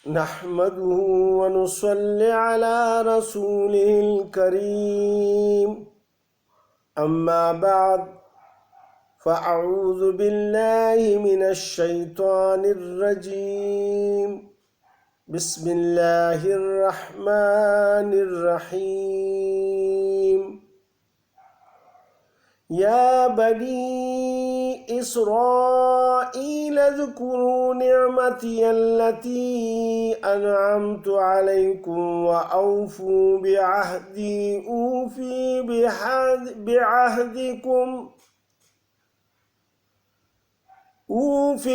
نحمده ونصلي على رسوله الكريم. أما بعد، فأعوذ بالله من الشيطان الرجيم. بسم الله الرحمن الرحيم. يا بني إسرائيل اذكروا نعمتي التي أنعمت عليكم وأوفوا بعهدي أوفي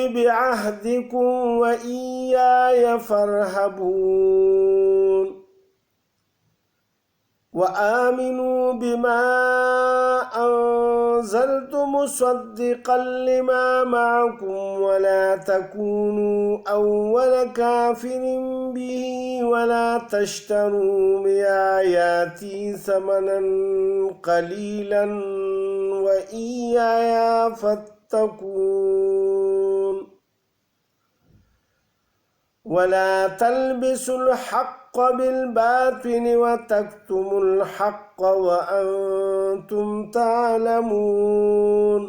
بعهدكم وإياي فارهبون. وآمنوا بما أنزلت مصدقا لما معكم ولا تكونوا أول كافر به ولا تشتروا بآياتي ثمنا قليلا وإياي فاتقون. ولا تلبسوا الحق بالباطل وتكتموا الحق وأنتم تعلمون.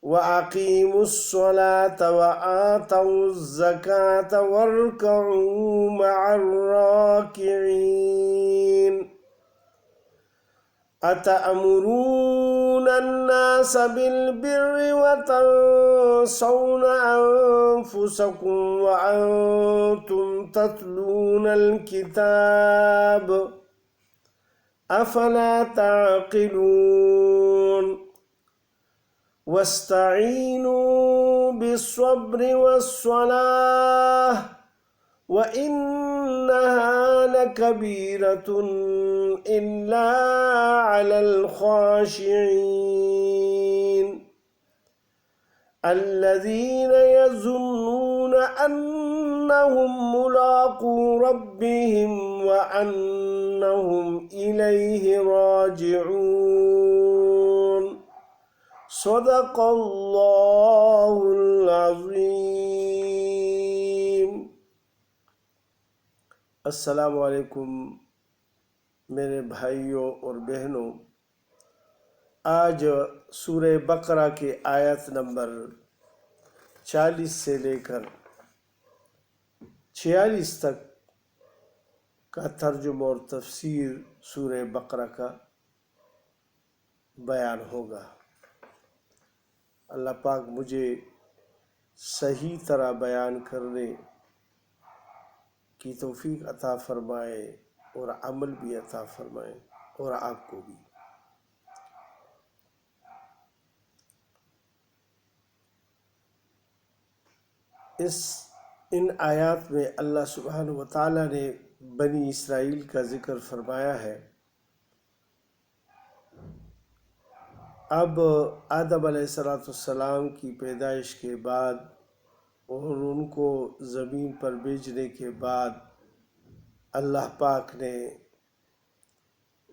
وأقيموا الصلاة وآتوا الزكاة واركعوا مع الراكعين. أتأمرون الناس بالبر وتنسون أنفسكم وأنتم تتلون الكتاب أفلا تعقلون. واستعينوا بالصبر والصلاة وإنها لكبيرة إلا على الخاشعين الذين يظنون أنهم ملاقو ربهم وأنهم إليه راجعون. صدق الله العظيم. السلام علیکم میرے بھائیوں اور بہنوں. آج سورہ بقرہ کی آیت نمبر 40 سے لے کر 46 تک کا ترجمہ اور تفسیر سورہ بقرہ کا بیان ہوگا. اللہ پاک مجھے صحیح طرح بیان کرنے کی توفیق عطا فرمائے اور عمل بھی عطا فرمائے اور آپ کو بھی. ان آیات میں اللہ سبحانہ و تعالیٰ نے بنی اسرائیل کا ذکر فرمایا ہے. اب آدم علیہ السلام کی پیدائش کے بعد اور ان کو زمین پر بھیجنے کے بعد اللہ پاک نے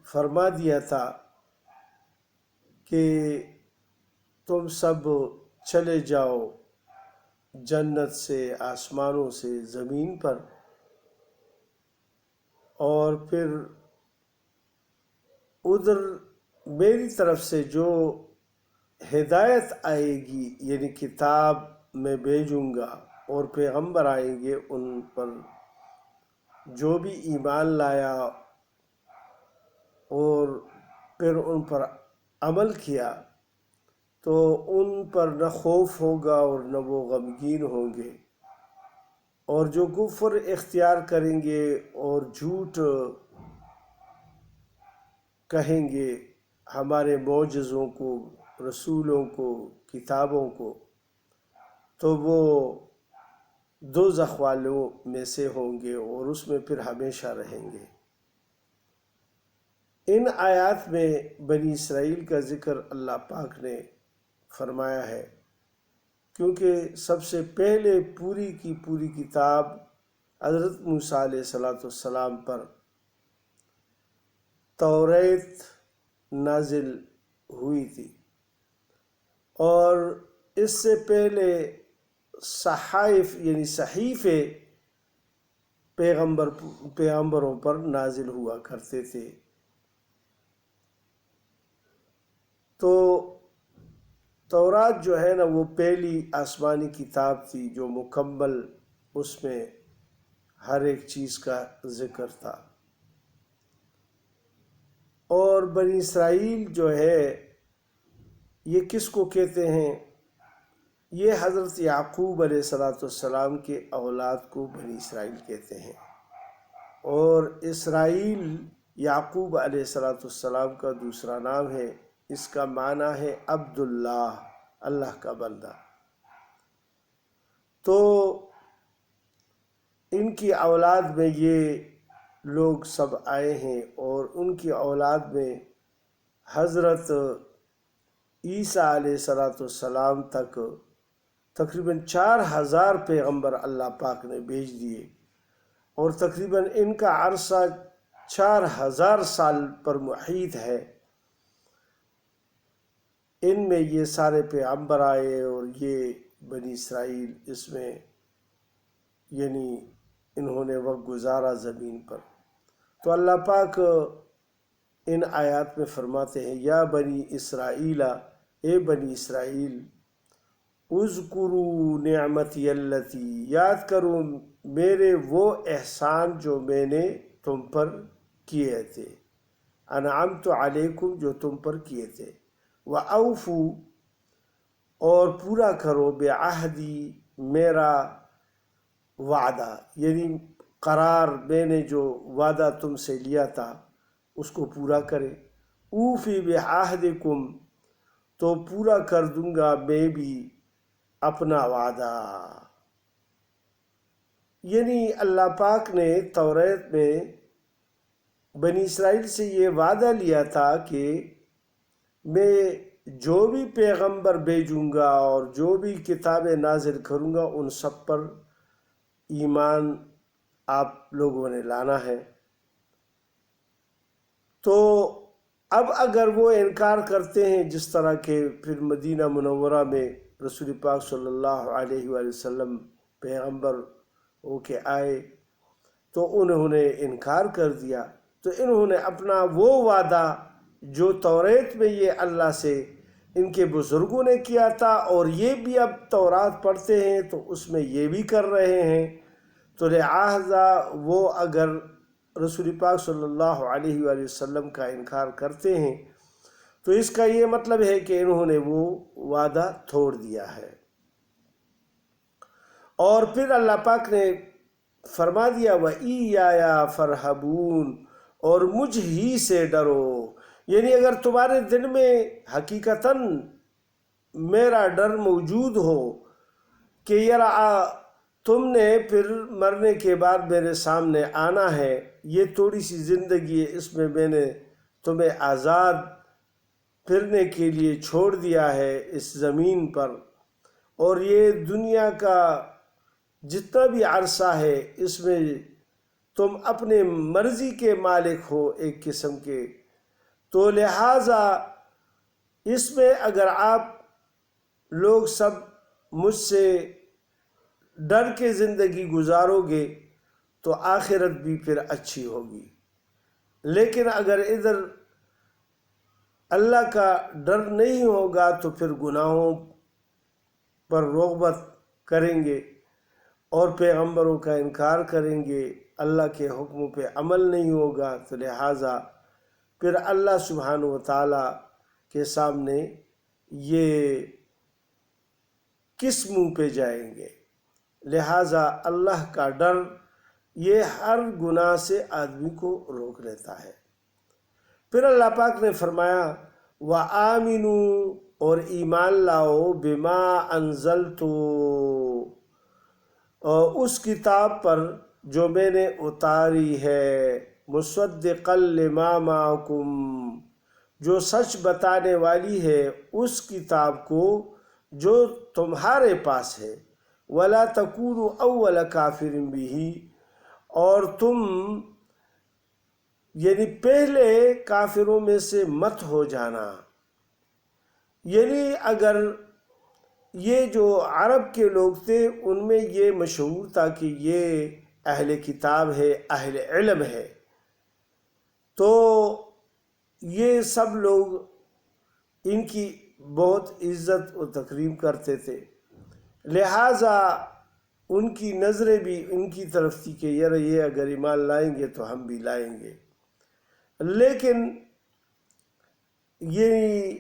فرما دیا تھا کہ تم سب چلے جاؤ جنت سے، آسمانوں سے زمین پر، اور پھر ادھر میری طرف سے جو ہدایت آئے گی، یعنی کتاب میں بھیجوں گا اور پیغمبر آئیں گے، ان پر جو بھی ایمان لایا اور پھر ان پر عمل کیا تو ان پر نہ خوف ہوگا اور نہ وہ غمگین ہوں گے. اور جو کفر اختیار کریں گے اور جھوٹ کہیں گے ہمارے معجزوں کو، رسولوں کو، کتابوں کو، تو وہ دوزخ والوں میں سے ہوں گے اور اس میں پھر ہمیشہ رہیں گے. ان آیات میں بنی اسرائیل کا ذکر اللہ پاک نے فرمایا ہے کیونکہ سب سے پہلے پوری کی پوری کتاب حضرت موسیٰ علیہ السلام پر توریت نازل ہوئی تھی، اور اس سے پہلے صحائف یعنی صحیفے پیغمبروں پر نازل ہوا کرتے تھے۔ تو تورات جو ہے نا وہ پہلی آسمانی کتاب تھی جو مکمل، اس میں ہر ایک چیز کا ذکر تھا۔ اور بنی اسرائیل جو ہے یہ کس کو کہتے ہیں؟ یہ حضرت یعقوب علیہ السلام کے اولاد کو بنی اسرائیل کہتے ہیں۔ اور اسرائیل یعقوب علیہ السلام کا دوسرا نام ہے، اس کا معنی ہے عبداللہ، اللہ کا بندہ۔ تو ان کی اولاد میں یہ لوگ سب آئے ہیں، اور ان کی اولاد میں حضرت عیسیٰ علیہ السلام تک تقریباً 4000 پیغمبر اللہ پاک نے بھیج دیے، اور تقریباً ان کا عرصہ 4000 سال پر محیط ہے۔ ان میں یہ سارے پیغمبر آئے، اور یہ بنی اسرائیل اس میں یعنی انہوں نے وقت گزارا زمین پر۔ تو اللہ پاک ان آیات میں فرماتے ہیں، یا بنی اسرائیل، اے بنی اسرائیل، اذکروا نعمتی اللتی، یاد کرو میرے وہ احسان جو میں نے تم پر کیے تھے، انعمت علیکم جو تم پر کیے تھے، وَأَوْفُوا، اور پورا کرو، بعہدی، میرا وعدہ، یعنی قرار، میں نے جو وعدہ تم سے لیا تھا اس کو پورا کرے۔ اوفی بعہدکم، تو پورا کر دوں گا میں بھی اپنا وعدہ۔ یعنی اللہ پاک نے توریت میں بنی اسرائیل سے یہ وعدہ لیا تھا کہ میں جو بھی پیغمبر بھیجوں گا اور جو بھی کتابیں نازل کروں گا ان سب پر ایمان آپ لوگوں نے لانا ہے۔ تو اب اگر وہ انکار کرتے ہیں، جس طرح کہ پھر مدینہ منورہ میں رسول پاک صلی اللہ علیہ وآلہ وسلم پیغمبر ہو کے آئے تو انہوں نے انکار کر دیا، تو انہوں نے اپنا وہ وعدہ جو توریت میں یہ اللہ سے ان کے بزرگوں نے کیا تھا، اور یہ بھی اب تورات پڑھتے ہیں تو اس میں یہ بھی کر رہے ہیں، تو لہذا وہ اگر رسول پاک صلی اللہ علیہ وآلہ وسلم کا انکار کرتے ہیں تو اس کا یہ مطلب ہے کہ انہوں نے وہ وعدہ توڑ دیا ہے۔ اور پھر اللہ پاک نے فرما دیا، وَإِيَّايَ فَارْهَبُونَ، اور مجھ ہی سے ڈرو۔ یعنی اگر تمہارے دل میں حقیقتاً میرا ڈر موجود ہو کہ یار تم نے پھر مرنے کے بعد میرے سامنے آنا ہے، یہ تھوڑی سی زندگی ہے، اس میں میں نے تمہیں آزاد پھرنے کے لیے چھوڑ دیا ہے اس زمین پر، اور یہ دنیا کا جتنا بھی عرصہ ہے اس میں تم اپنے مرضی کے مالک ہو ایک قسم کے، تو لہٰذا اس میں اگر آپ لوگ سب مجھ سے ڈر کے زندگی گزارو گے تو آخرت بھی پھر اچھی ہوگی۔ لیکن اگر ادھر اللہ کا ڈر نہیں ہوگا تو پھر گناہوں پر رغبت کریں گے اور پیغمبروں کا انکار کریں گے، اللہ کے حکموں پہ عمل نہیں ہوگا، تو لہٰذا پھر اللہ سبحانہ و تعالیٰ کے سامنے یہ کس منہ پہ جائیں گے؟ لہٰذا اللہ کا ڈر یہ ہر گناہ سے آدمی کو روک لیتا ہے۔ پھر اللہ پاک نے فرمایا، وَآمِنُوا، اور ایمان لاؤ، بِمَا أَنزَلْتُ، اس کتاب پر جو میں نے اتاری ہے، مُصَدِّقًا لِمَا مَعَكُمْ، جو سچ بتانے والی ہے اس کتاب کو جو تمہارے پاس ہے، وَلَا تَكُونُوا أَوَّلَ كَافِرٍ بِهِ، اور تم یعنی پہلے کافروں میں سے مت ہو جانا۔ یعنی اگر یہ جو عرب کے لوگ تھے ان میں یہ مشہور تھا کہ یہ اہل کتاب ہے، اہل علم ہے، تو یہ سب لوگ ان کی بہت عزت و تکریم کرتے تھے، لہٰذا ان کی نظریں بھی ان کی طرف تھی کہ یار یہ اگر ایمان لائیں گے تو ہم بھی لائیں گے، لیکن یہ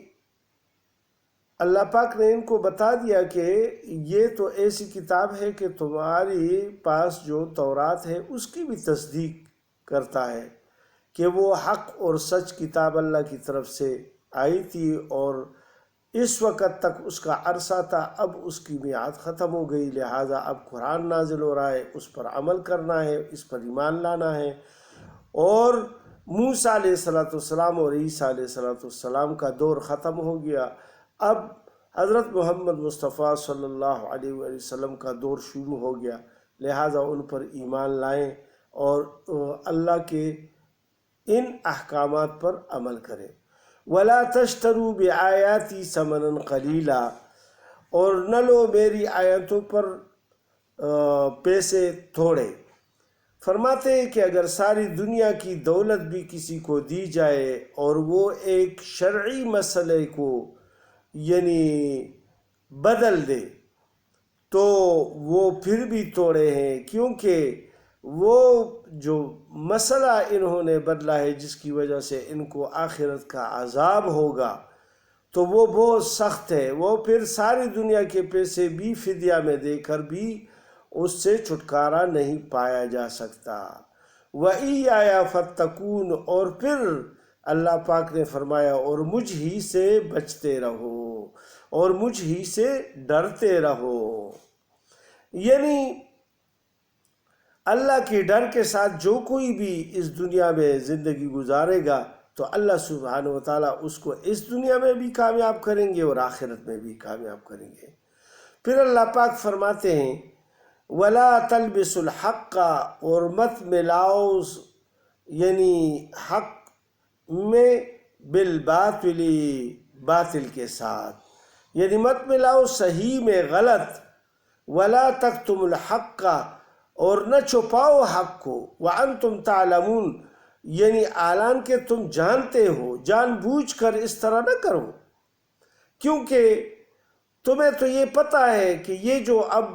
اللہ پاک نے ان کو بتا دیا کہ یہ تو ایسی کتاب ہے کہ تمہاری پاس جو تورات ہے اس کی بھی تصدیق کرتا ہے کہ وہ حق اور سچ کتاب اللہ کی طرف سے آئی تھی، اور اس وقت تک اس کا عرصہ تھا، اب اس کی میعاد ختم ہو گئی، لہٰذا اب قرآن نازل ہو رہا ہے، اس پر عمل کرنا ہے، اس پر ایمان لانا ہے۔ اور موسیٰ علیہ السلام اور عیسیٰ علیہ السلام کا دور ختم ہو گیا، اب حضرت محمد مصطفیٰ صلی اللہ علیہ وآلہ وسلم کا دور شروع ہو گیا، لہٰذا ان پر ایمان لائیں اور اللہ کے ان احکامات پر عمل کریں۔ وَلَا تَشْتَرُوا بِآيَاتِي ثَمَنًا قَلِيلًا، اور نہ لو میری آیتوں پر پیسے تھوڑے۔ فرماتے ہیں کہ اگر ساری دنیا کی دولت بھی کسی کو دی جائے اور وہ ایک شرعی مسئلے کو یعنی بدل دے تو وہ پھر بھی توڑے ہیں، کیونکہ وہ جو مسئلہ انہوں نے بدلا ہے جس کی وجہ سے ان کو آخرت کا عذاب ہوگا تو وہ بہت سخت ہے، وہ پھر ساری دنیا کے پیسے بھی فدیہ میں دے کر بھی اس سے چھٹکارا نہیں پایا جا سکتا۔ وَإِيَّايَ فَاتَّقُونِ، اور پھر اللہ پاک نے فرمایا اور مجھ ہی سے بچتے رہو اور مجھ ہی سے ڈرتے رہو، یعنی اللہ کے ڈر کے ساتھ جو کوئی بھی اس دنیا میں زندگی گزارے گا تو اللہ سبحانہ وتعالیٰ اس کو اس دنیا میں بھی کامیاب کریں گے اور آخرت میں بھی کامیاب کریں گے۔ پھر اللہ پاک فرماتے ہیں وَلَا تَلْبِسُوا الْحَقَّ، اور مت ملاؤ یعنی حق میں بالباطل، باطل کے ساتھ، یعنی مت ملاؤ صحیح میں غلط۔ وَلَا تَكْتُمُوا الْحَقَّ، اور نہ چھپاؤ حق کو، وَأَنْتُمْ تَعْلَمُونَ، یعنی اعلان کہ تم جانتے ہو، جان بوجھ کر اس طرح نہ کرو، کیونکہ تمہیں تو یہ پتہ ہے کہ یہ جو اب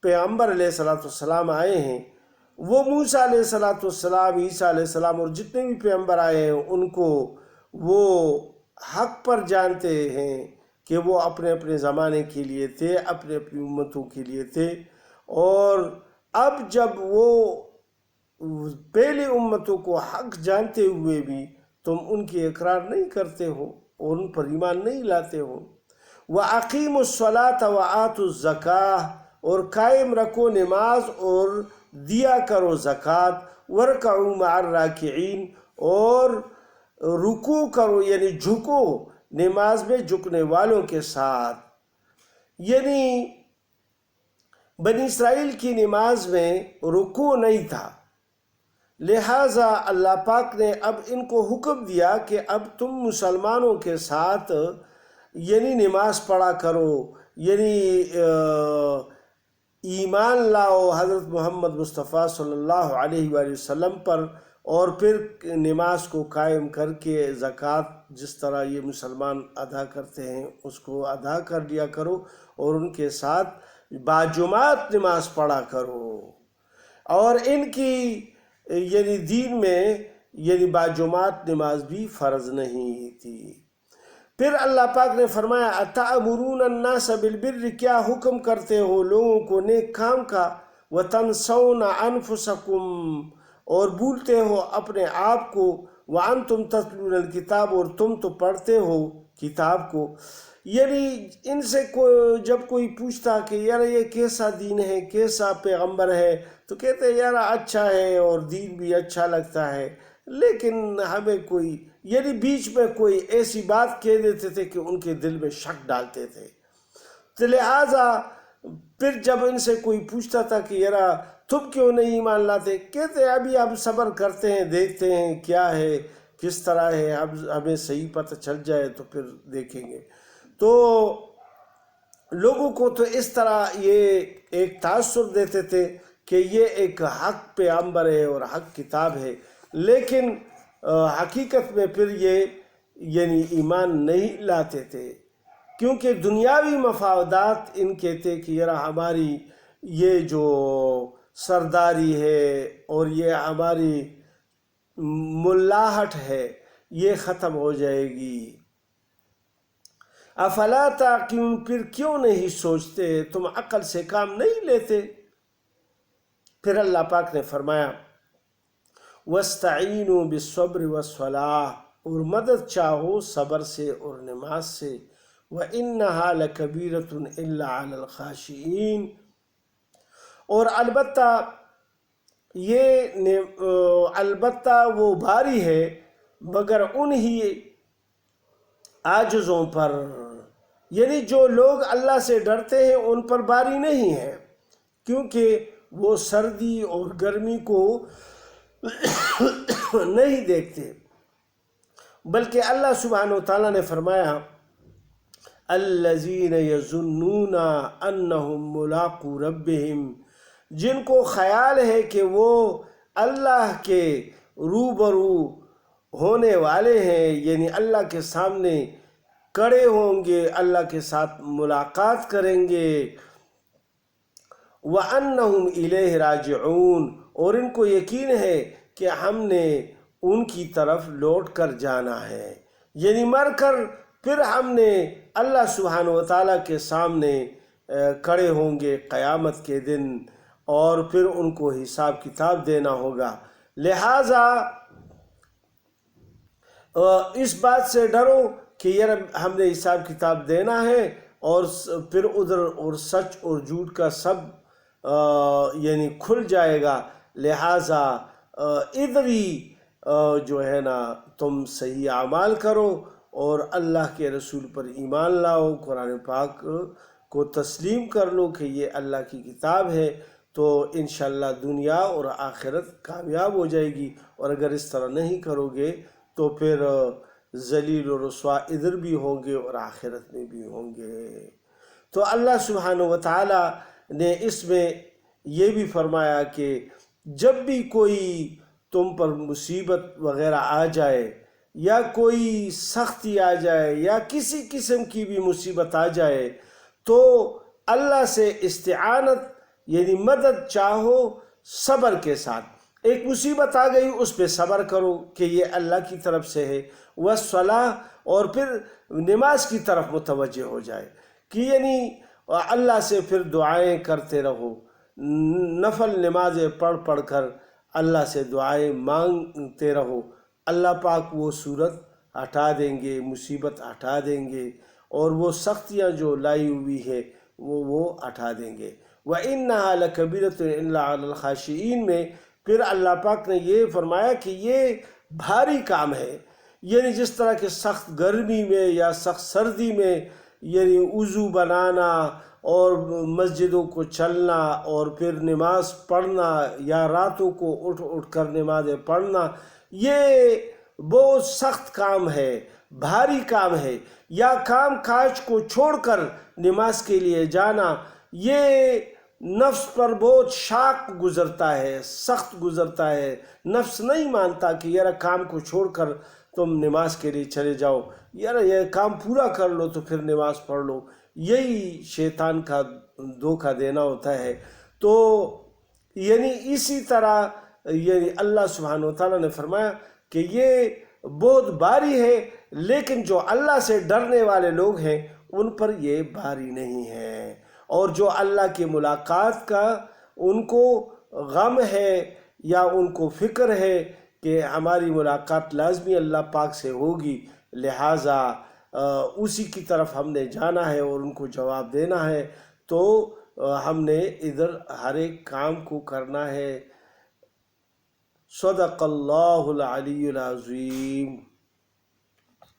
پیغمبر علیہ السلام آئے ہیں وہ موسیٰ علیہ السلام، عیسیٰ علیہ السلام اور جتنے بھی پیغمبر آئے ہیں ان کو وہ حق پر جانتے ہیں کہ وہ اپنے اپنے زمانے کے لیے تھے، اپنے اپنی امتوں کے لیے تھے، اور اب جب وہ پہلی امتوں کو حق جانتے ہوئے بھی تم ان کی اقرار نہیں کرتے ہو اور ان پر ایمان نہیں لاتے ہو۔ وَأَقِيمُوا الصَّلَاةَ وَآتُوا الزَّكَاةَ، اور قائم رکھو نماز اور دیا کرو زکوٰۃ، وَارْكَعُوا مَعَ الرَّاكِعِينَ، اور رکوع کرو یعنی جھکو نماز میں جھکنے والوں کے ساتھ۔ یعنی بنی اسرائیل کی نماز میں رکوع نہیں تھا، لہٰذا اللہ پاک نے اب ان کو حکم دیا کہ اب تم مسلمانوں کے ساتھ یعنی نماز پڑھا کرو، یعنی ایمان لاؤ حضرت محمد مصطفیٰ صلی اللہ علیہ وآلہ وسلم پر، اور پھر نماز کو قائم کر کے زکوٰۃ جس طرح یہ مسلمان ادا کرتے ہیں اس کو ادا کر لیا کرو، اور ان کے ساتھ باجماعت نماز پڑھا کرو۔ اور ان کی یعنی دین میں یعنی باجماعت نماز بھی فرض نہیں تھی۔ پھر اللہ پاک نے فرمایا اَتَأْمُرُونَ النَّاسَ بِالْبِرِّ، کیا حکم کرتے ہو لوگوں کو نیک کام کا، وَتَنْسَوْنَ أَنفُسَكُمْ، اور بھولتے ہو اپنے آپ کو، وَأَنْتُمْ تَتْلُونَ الْكِتَابَ، اور تم تو پڑھتے ہو کتاب کو۔ یعنی ان سے جب کوئی پوچھتا کہ یار یہ کیسا دین ہے، کیسا پیغمبر ہے، تو کہتے یار اچھا ہے اور دین بھی اچھا لگتا ہے، لیکن ہمیں کوئی یعنی بیچ میں کوئی ایسی بات کہہ دیتے تھے کہ ان کے دل میں شک ڈالتے تھے۔ تو لہٰذا پھر جب ان سے کوئی پوچھتا تھا کہ یار تم کیوں نہیں ایمان لاتے، کہتے ابھی ہم صبر کرتے ہیں، دیکھتے ہیں کیا ہے کس طرح ہے، اب ہمیں صحیح پتہ چل جائے تو پھر دیکھیں گے۔ تو لوگوں کو تو اس طرح یہ ایک تاثر دیتے تھے کہ یہ ایک حق پیغمبر ہے اور حق کتاب ہے، لیکن حقیقت میں پھر یہ یعنی ایمان نہیں لاتے تھے، کیونکہ دنیاوی مفادات ان کے تھے کہ یار ہماری یہ جو سرداری ہے اور یہ ہماری ملاحٹ ہے یہ ختم ہو جائے گی۔ افلا تعقلون، پھر کیوں نہیں سوچتے، تم عقل سے کام نہیں لیتے؟ پھر اللہ پاک نے فرمایا وَاسْتَعِینُوا بِالصَّبْرِ وَالصَّلَاةِ، اور مدد چاہو صبر سے اور نماز سے، وَإِنَّهَا لَكَبِيرَةٌ إِلَّا عَلَى الْخَاشِعِينَ، اور البتہ وہ بھاری ہے مگر انہی عاجزوں پر، یعنی جو لوگ اللہ سے ڈرتے ہیں ان پر باری نہیں ہے، کیونکہ وہ سردی اور گرمی کو نہیں دیکھتے، بلکہ اللہ سبحانہ وتعالیٰ نے فرمایا الذین یظنون انہم ملاقو ربہم، جن کو خیال ہے کہ وہ اللہ کے روبرو ہونے والے ہیں، یعنی اللہ کے سامنے کھڑے ہوں گے، اللہ کے ساتھ ملاقات کریں گے، وَأَنَّهُمْ إِلَيْهِ رَاجِعُونَ، اور ان کو یقین ہے کہ ہم نے ان کی طرف لوٹ کر جانا ہے، یعنی مر کر پھر ہم نے اللہ سبحانہ وتعالیٰ کے سامنے کھڑے ہوں گے قیامت کے دن، اور پھر ان کو حساب کتاب دینا ہوگا۔ لہٰذا اس بات سے ڈرو کہ یار ہم نے حساب کتاب دینا ہے، اور پھر ادھر اور سچ اور جھوٹ کا سب یعنی کھل جائے گا، لہٰذا ادھر ہی جو ہے نا تم صحیح اعمال کرو اور اللہ کے رسول پر ایمان لاؤ، قرآن پاک کو تسلیم کر لو کہ یہ اللہ کی کتاب ہے، تو انشاءاللہ دنیا اور آخرت کامیاب ہو جائے گی، اور اگر اس طرح نہیں کرو گے تو پھر ذلیل و رسوا ادھر بھی ہوں گے اور آخرت میں بھی ہوں گے۔ تو اللہ سبحانہ وتعالی نے اس میں یہ بھی فرمایا کہ جب بھی کوئی تم پر مصیبت وغیرہ آ جائے یا کوئی سختی آ جائے یا کسی قسم کی بھی مصیبت آ جائے تو اللہ سے استعانت یعنی مدد چاہو صبر کے ساتھ۔ ایک مصیبت آ گئی اس پہ صبر کرو کہ یہ اللہ کی طرف سے ہے، والصلاۃ، اور پھر نماز کی طرف متوجہ ہو جائے کہ یعنی اللہ سے پھر دعائیں کرتے رہو، نفل نمازیں پڑھ پڑھ کر اللہ سے دعائیں مانگتے رہو، اللہ پاک وہ صورت ہٹا دیں گے، مصیبت ہٹا دیں گے، اور وہ سختیاں جو لائی ہوئی ہے وہ ہٹا دیں گے۔ وَإِنَّهَا لَكَبِيرَةٌ إِلَّا عَلَى الْخَاشِعِينَ میں پھر اللہ پاک نے یہ فرمایا کہ یہ بھاری کام ہے، یعنی جس طرح کہ سخت گرمی میں یا سخت سردی میں یعنی وضو بنانا اور مسجدوں کو چلنا اور پھر نماز پڑھنا یا راتوں کو اٹھ اٹھ کر نمازیں پڑھنا، یہ بہت سخت کام ہے، بھاری کام ہے، یا کام کاج کو چھوڑ کر نماز کے لیے جانا، یہ نفس پر بہت شاق گزرتا ہے، سخت گزرتا ہے، نفس نہیں مانتا کہ یار کام کو چھوڑ کر تم نماز کے لیے چلے جاؤ، یار یہ کام پورا کر لو تو پھر نماز پڑھ لو، یہی شیطان کا دھوکہ دینا ہوتا ہے۔ تو یعنی اسی طرح یعنی اللہ سبحانہ وتعالیٰ نے فرمایا کہ یہ بہت بھاری ہے، لیکن جو اللہ سے ڈرنے والے لوگ ہیں ان پر یہ بھاری نہیں ہے، اور جو اللہ کی ملاقات کا ان کو غم ہے یا ان کو فکر ہے کہ ہماری ملاقات لازمی اللہ پاک سے ہوگی، لہٰذا اسی کی طرف ہم نے جانا ہے اور ان کو جواب دینا ہے، تو ہم نے ادھر ہر ایک کام کو کرنا ہے۔ صدق اللہ العلی العظیم۔